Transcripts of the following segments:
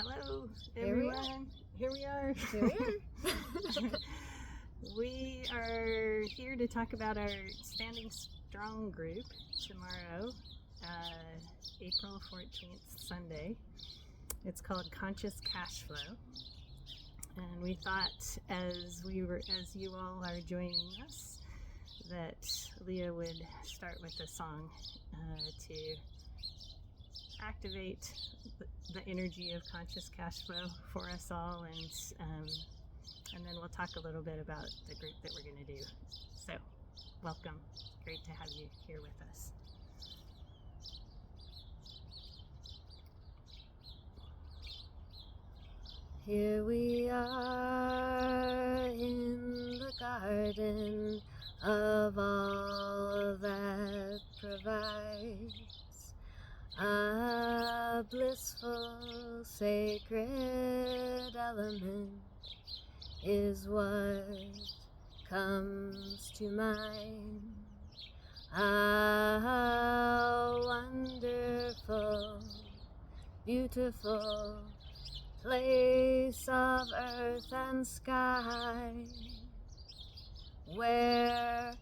Hello, Here we everyone. Here we are. Here we are. We are here to talk about our Standing Strong group tomorrow, April 14th, Sunday. It's called Conscious Cashflow. And we thought as you all are joining us, that Leah would start with a song to activate the energy of conscious cash flow for us all, and then we'll talk a little bit about the group that we're going to do. So, welcome. Great to have you here with us. Here we are in the garden of all that provides a blissful, sacred element is what comes to mind. A wonderful, beautiful place of earth and sky, where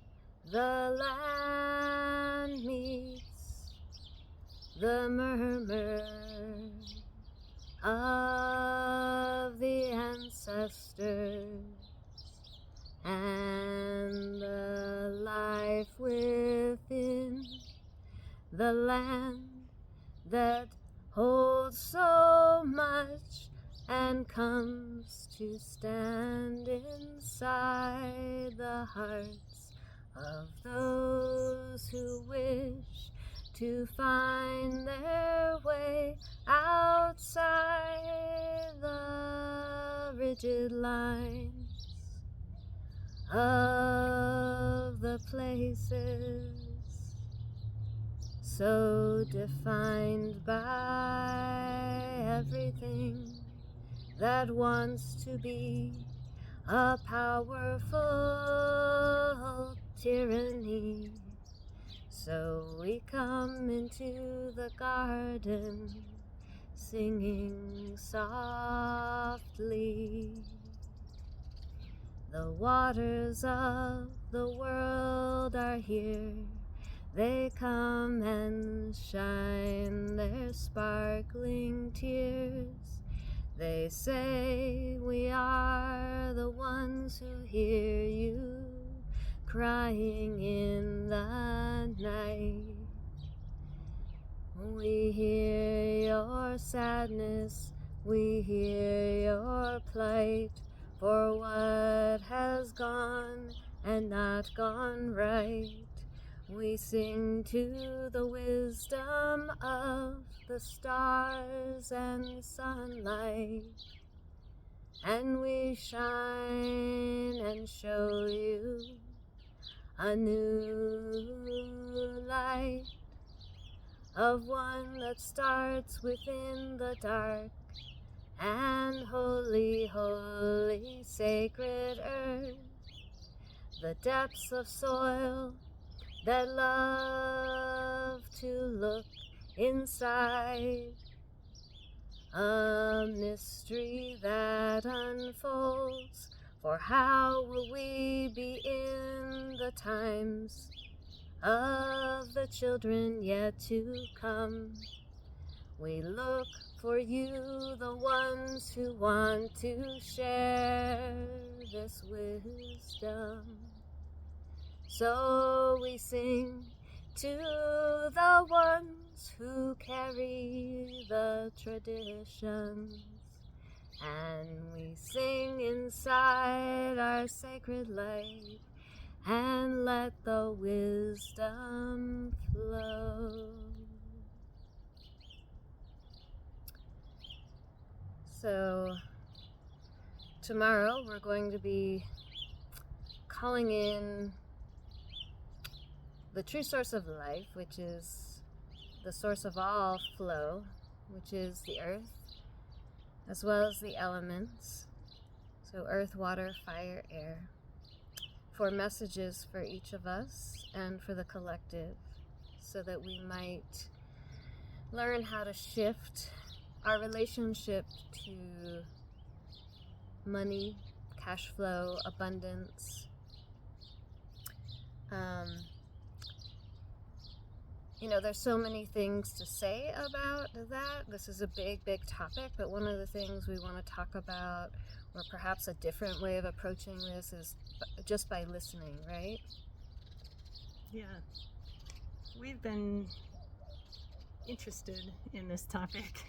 the land meets the murmur of the ancestors and the life within the land that holds so much and comes to stand inside the hearts of those who wish to find their way outside the rigid lines of the places so defined by everything that wants to be a powerful tyranny. So we come into the garden singing softly. The waters of the world are here. They come and shine their sparkling tears. They say we are the ones who hear you crying in the night. We hear your sadness, we hear your plight for what has gone and not gone right. We sing to the wisdom of the stars and sunlight, and we shine and show you a new light of one that starts within the dark and holy, holy, sacred earth, the depths of soil that love to look inside, a mystery that unfolds. For how will we be in the times of the children yet to come? We look for you, the ones who want to share this wisdom. So we sing to the ones who carry the traditions, and we sing inside our sacred light and let the wisdom flow. So tomorrow we're going to be calling in the true source of life, which is the source of all flow, which is the earth, as well as the elements. So earth, water, fire, air, for messages for each of us and for the collective, so that we might learn how to shift our relationship to money, cash flow, abundance. There's so many things to say about that. This is a big, big topic, but one of the things we want to talk about, or perhaps a different way of approaching this, is just by listening, right? Yeah. We've been interested in this topic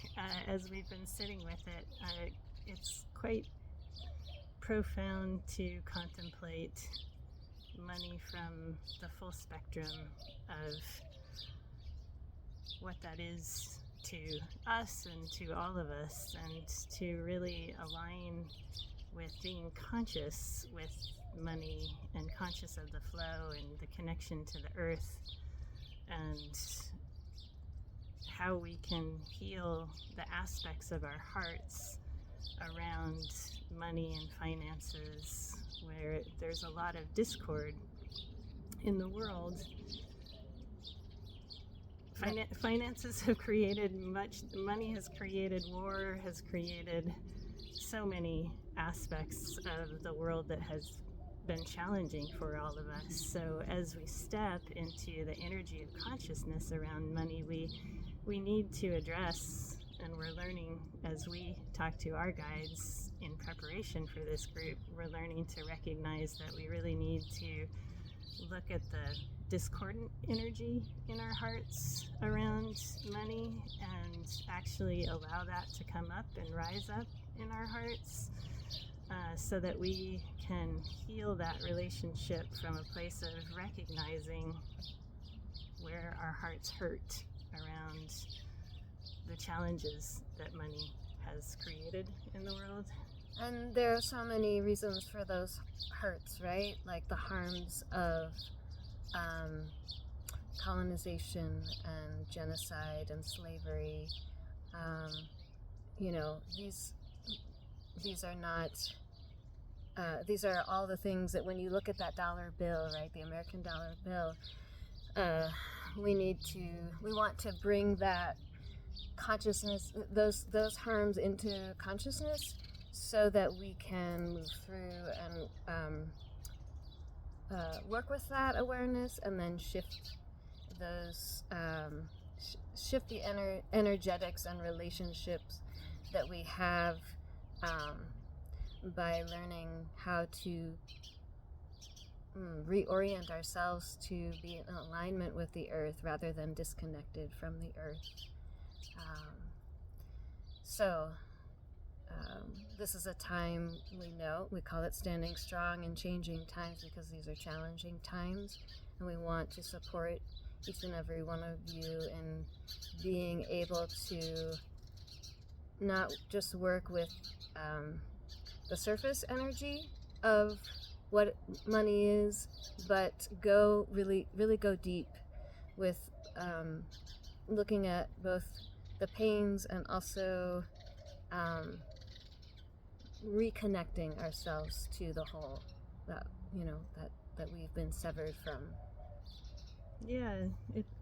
as we've been sitting with it. It's quite profound to contemplate money from the full spectrum of what that is to us and to all of us, and to really align with being conscious with money and conscious of the flow and the connection to the earth, and how we can heal the aspects of our hearts around money and finances, where there's a lot of discord in the world. Finances have created much, money has created war, has created so many aspects of the world that has been challenging for all of us. So as we step into the energy of consciousness around money, we need to address, and we're learning as we talk to our guides in preparation for this group, we're learning to recognize that we really need to look at the discordant energy in our hearts around money and actually allow that to come up and rise up in our hearts, so that we can heal that relationship from a place of recognizing where our hearts hurt around the challenges that money has created in the world. And there are so many reasons for those hurts, right? Like the harms of colonization and genocide and slavery. These are not. These are all the things that when you look at that dollar bill, right, the American dollar bill, we want to bring that consciousness, those harms into consciousness, so that we can move through and work with that awareness, and then shift those, shift the energetics and relationships that we have, by learning how to reorient ourselves to be in alignment with the earth rather than disconnected from the earth. This is a time we call it standing strong in changing times, because these are challenging times, and we want to support each and every one of you in being able to not just work with the surface energy of what money is, but really go deep with looking at both the pains and also reconnecting ourselves to the whole that we've been severed from. Yeah,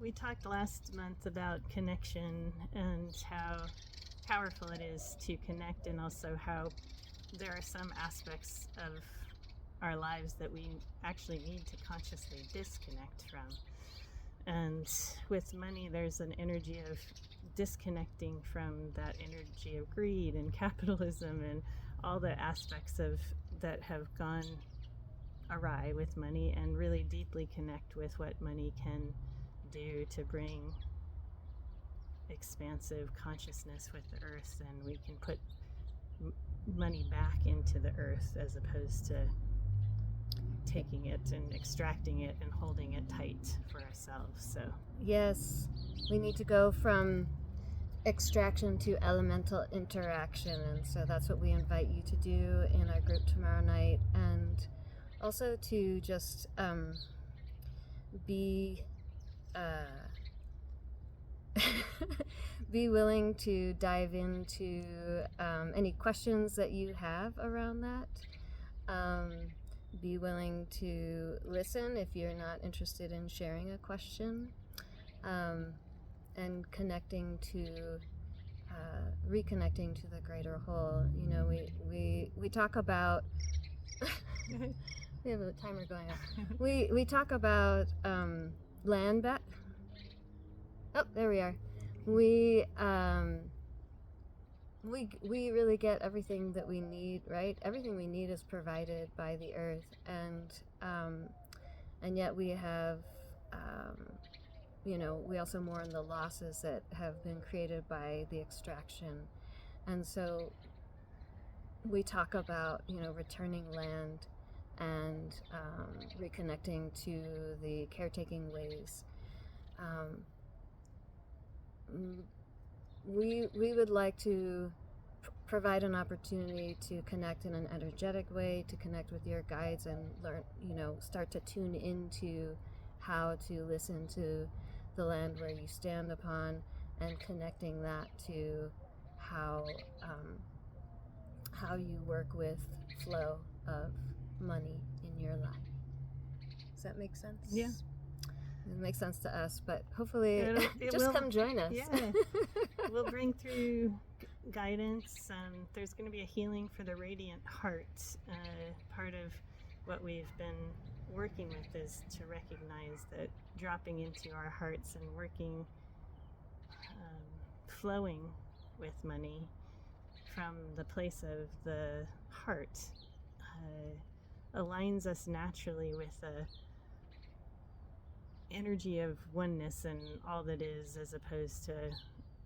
we talked last month about connection and how powerful it is to connect, and also how there are some aspects of our lives that we actually need to consciously disconnect from. And with money, there's an energy of disconnecting from that energy of greed and capitalism and all the aspects of that have gone awry with money, and really deeply connect with what money can do to bring expansive consciousness with the earth, and we can put money back into the earth as opposed to taking it and extracting it and holding it tight for ourselves. So yes, we need to go from extraction to elemental interaction, and so that's what we invite you to do in our group tomorrow night, and also to just be be willing to dive into any questions that you have around that. Be willing to listen if you're not interested in sharing a question, and connecting to reconnecting to the greater whole. You know, we talk about we have a timer going off. We talk about land back. Oh, there we are. We really get everything that we need, right? Everything we need is provided by the earth, and yet we have, you know, we also mourn the losses that have been created by the extraction, and so we talk about, you know, returning land and reconnecting to the caretaking ways. We would like to provide an opportunity to connect in an energetic way, to connect with your guides and learn, you know, start to tune into how to listen to the land where you stand upon, and connecting that to how you work with flow of money in your life. Does that make sense? Yeah. It makes sense to us, but hopefully It just will, come join us. Yeah. We'll bring through guidance. There's going to be a healing for the radiant heart. Part of what we've been working with is to recognize that dropping into our hearts and working, flowing with money from the place of the heart aligns us naturally with a energy of oneness and all that is, as opposed to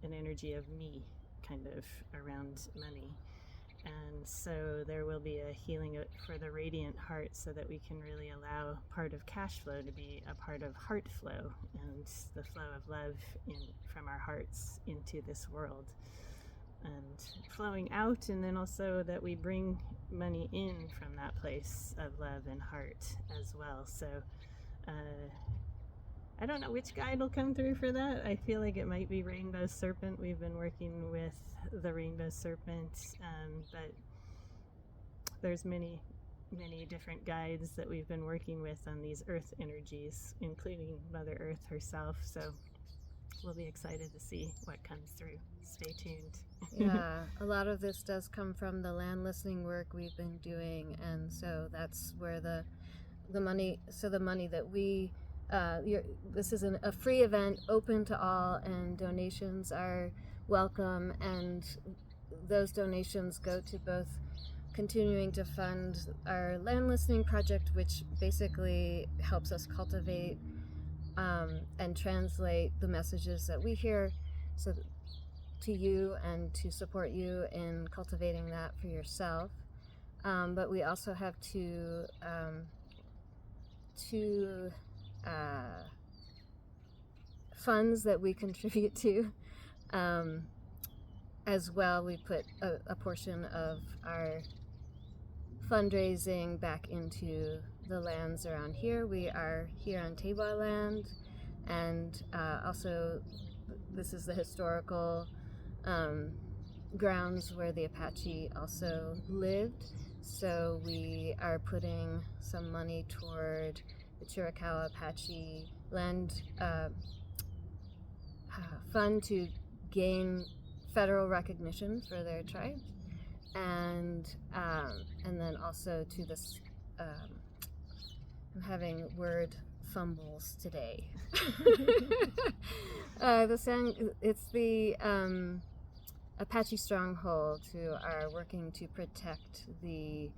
an energy of me kind of around money. And so there will be a healing for the radiant heart, so that we can really allow part of cash flow to be a part of heart flow, and the flow of love from our hearts into this world, and flowing out, and then also that we bring money in from that place of love and heart as well. So I don't know which guide will come through for that. I feel like it might be Rainbow Serpent. We've been working with the Rainbow Serpent, but there's many different guides that we've been working with on these earth energies, including Mother Earth herself. So we'll be excited to see what comes through. Stay tuned. Yeah, a lot of this does come from the land listening work we've been doing, and so that's where the money that we this is a free event, open to all, and donations are welcome, and those donations go to both continuing to fund our land listening project, which basically helps us cultivate and translate the messages that we hear to you, and to support you in cultivating that for yourself. But we also have two funds that we contribute to as well. We put a portion of our fundraising back into the lands around here. We are here on Tewa land, and also this is the historical grounds where the Apache also lived. So we are putting some money toward the Chiricahua Apache land fund to gain federal recognition for their tribe, and then also to this. I'm having word fumbles today. It's the Apache stronghold who are working to protect the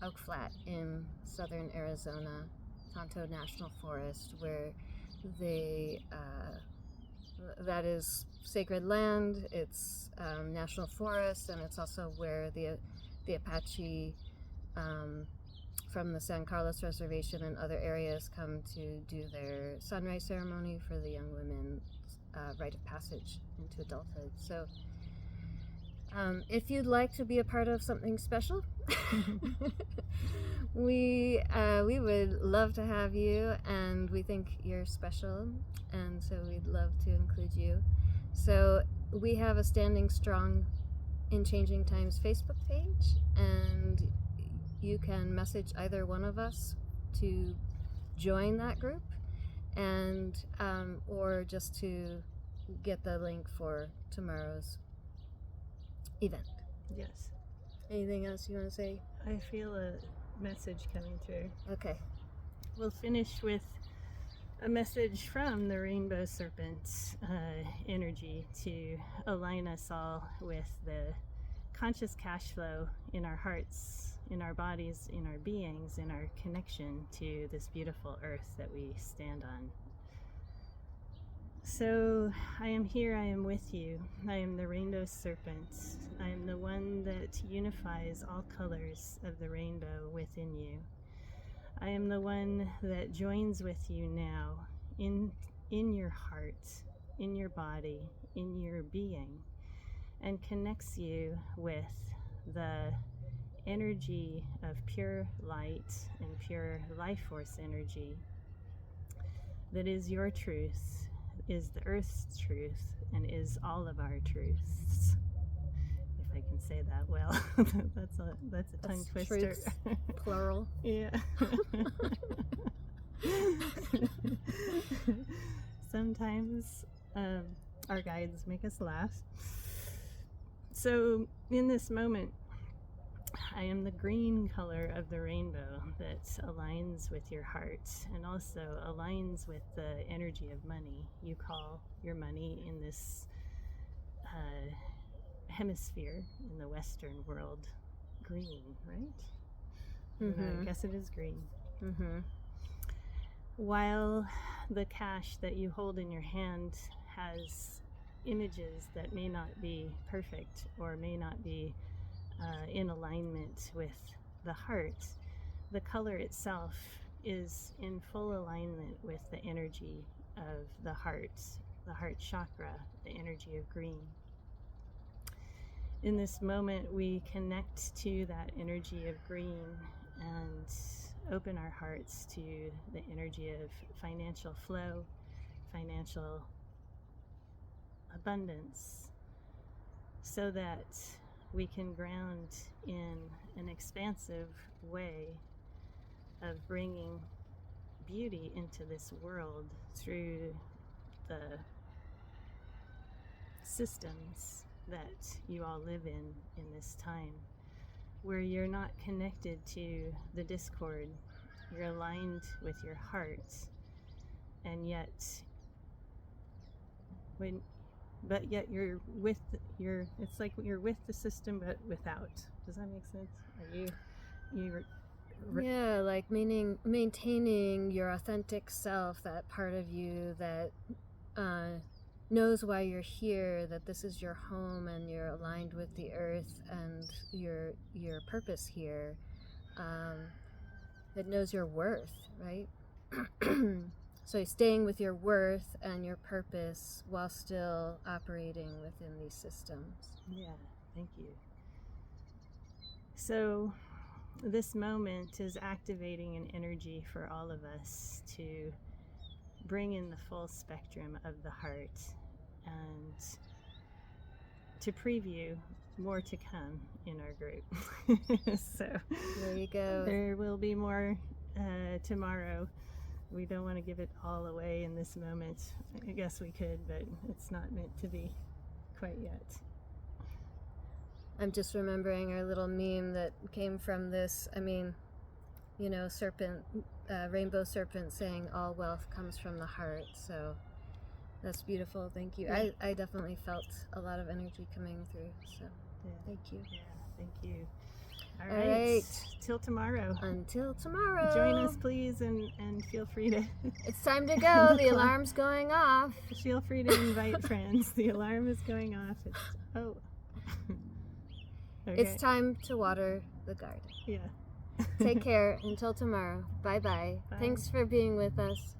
Oak Flat in southern Arizona, Tonto National Forest, where that is sacred land. It's national forest, and it's also where the Apache from the San Carlos Reservation and other areas come to do their sunrise ceremony for the young women's rite of passage into adulthood. So if you'd like to be a part of something special, we would love to have you, and we think you're special, and so we'd love to include you. So we have a Standing Strong in Changing Times Facebook page, and you can message either one of us to join that group, and or just to get the link for tomorrow's event. Yes. Anything else you want to say? I feel a message coming through. Okay. We'll finish with a message from the rainbow serpent energy to align us all with the conscious cash flow in our hearts, in our bodies, in our beings, in our connection to this beautiful earth that we stand on. So I am here, I am with you. I am the rainbow serpent. I am the one that unifies all colors of the rainbow within you. I am the one that joins with you now in your heart, in your body, in your being, and connects you with the energy of pure light and pure life force energy that is your truth, is the earth's truth, and is all of our truths. If I can say that well. that's a tongue twister. Truths, plural. Yeah. Sometimes our guides make us laugh. So in this moment, I am the green color of the rainbow that aligns with your heart and also aligns with the energy of money. You call your money in this hemisphere in the Western world green, right? Mm-hmm. I guess it is green. Mm-hmm. While the cash that you hold in your hand has images that may not be perfect or may not be in alignment with the heart, the color itself is in full alignment with the energy of the heart chakra, the energy of green. In this moment, we connect to that energy of green and open our hearts to the energy of financial flow, financial abundance, so that we can ground in an expansive way of bringing beauty into this world through the systems that you all live in this time, where you're not connected to the discord, you're aligned with your heart, and yet you're with it's like you're with the system but without. Does that make sense? Yeah, like maintaining your authentic self, that part of you that knows why you're here, that this is your home and you're aligned with the earth and your purpose here, that knows your worth, right? So staying with your worth and your purpose while still operating within these systems. Yeah, thank you. So this moment is activating an energy for all of us to bring in the full spectrum of the heart and to preview more to come in our group. So there you go. There will be more tomorrow. We don't want to give it all away in this moment. I guess we could, but it's not meant to be quite yet. I'm just remembering our little meme that came from this. I mean, you know, serpent, rainbow serpent saying all wealth comes from the heart. So that's beautiful. Thank you. Yeah. I definitely felt a lot of energy coming through. So yeah. Thank you. Yeah, thank you. All right. Till tomorrow. Until tomorrow. Join us, please, and feel free to... It's time to go. The alarm's going off. Feel free to invite friends. The alarm is going off. Okay. It's time to water the garden. Yeah. Take care. Until tomorrow. Bye-bye. Bye. Thanks for being with us.